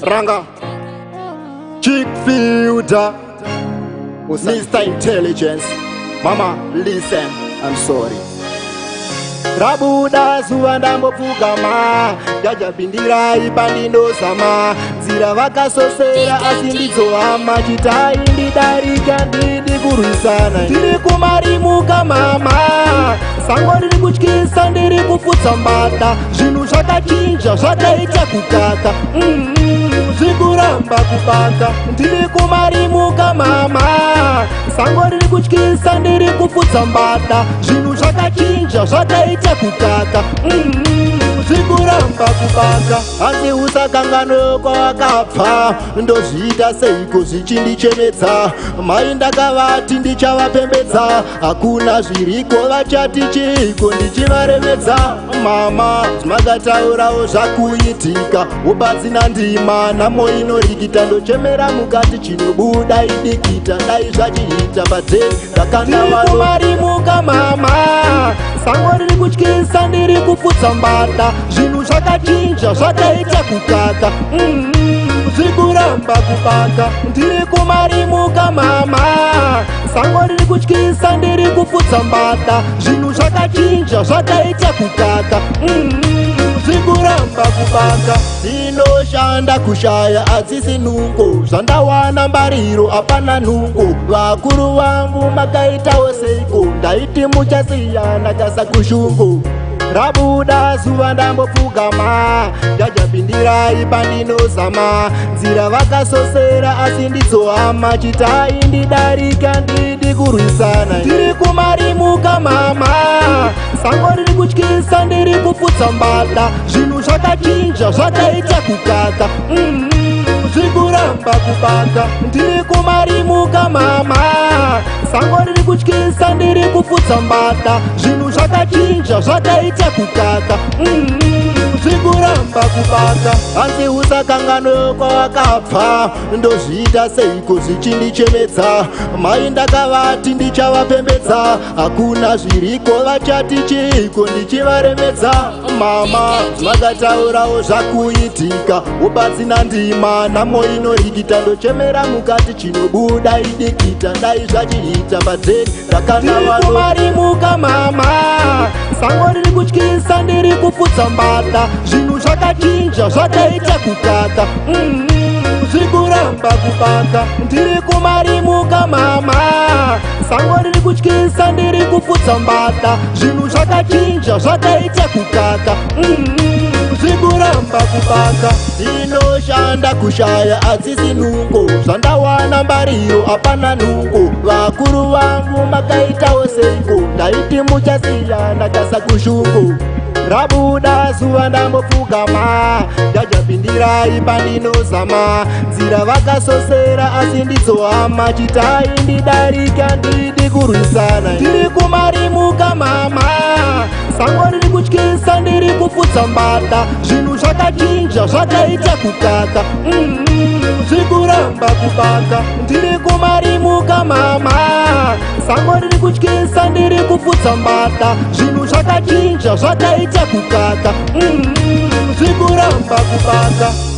Ranga Chick Fielder Mr. Intelligence. Mama, listen, I'm sorry. Rabuda zuwa ndambopfugama ndajapindira ipandinozama nzira vakasosera asi ndidzohama chitai ndidarika ndidi kurwisana ndiri kumarimuka mama sango riri kutyisa ndiri kuputsa mbada zvinhu zvakachinja zvakaita kukaka zvikuramba kubaka ndiri kumarimuka mama sango riri kutyisa ndiri kuputsa mbada zvinhu zvakachinja zvakaita kukaka zvikuramba kubaka hanzi usakangano kwawakabva ndozviita seiko zvichindichemedza mai ndakavati ndichavapembedza hakuna zviriko vachati chiko ndichivaremedza mama makataurawo zvakuitika ubatsina ndima nhamo inorikita ndochemera mukati chinobuda idikita dai zvachiita pateni ndakandavarimuka mama sango riri kutyisa ndiri kuputsa mbada zvinhu zvakachinja zvakaita kukaka zvikuramba kubaka ndiri kumarimuka mama sango riri kutyisa ndiri kuputsa mbada zvinhu zvakachinja zvakaita kukaka zvikuramba kubaka inoshanda kushaya adzisi nungo zvandawana mbariro apana nungo vakuru vangu makaitawo seiko ndaiti muchasiyana kasa kushungu rabuda zuva ndambopfugama ndajapindirai pandinozama nzira vakasosera asi ndidzohama chitai ndidarika ndidi kurwisana ndiri kumarimuka mama sango riri kutyisa ndiri kuputsa mbada zvinhu zvakachinja zvakaita kukaka zvikuramba kubaka ndiri kumarimuka mama sango riri kutyisa ndiri kuputsa mbada zvinhu zvakachinja zvakaita kukaka zvikuramba kubaka hanzi usakangano kwawakabva ndozviita seiko zvichindichemedza mai ndakavati ndichavapembedza hakuna zviriko vachati chiko ndichivaremedza mama makataurawo zvakuitika ubatsina ndima nhamo inorikita ndochemera mukati chinobuda idikita dai zvachiita pateni ndakandavarimuka mama sango riri kutyisa ndiri kuputsa mbada zvinhu zvakachinja zvakaita kukaka zvikuramba kubaka ndiri kumarimuka mama sango riri kutyisa ndiri kuputsa mbada zvinhu zvakachinja zvakaita kukaka zvikuramba kubaka inoshanda kushaya adzisi nungo zvandawana mbariro apana nungo vakuru vangu makaitawo seiko ndaiti muchasiyana kasa kushungu rabuda zuva ndambopfugama ndajapindirai pandinozama nzira vakasosera asi ndidzohama chitai ndidarika ndidi kurwisana ndiri kumarimuka mama sango riri kutyisa ndiri kuputsa mbada zvinhu zvakachinja zvakaita kukaka zvikuramba kubaka ndiri kumarimuka mama sango riri kutyisa ndiri kuputsa mbada zvinhu zvakachinja zvakaita kukaka zvikuramba kubaka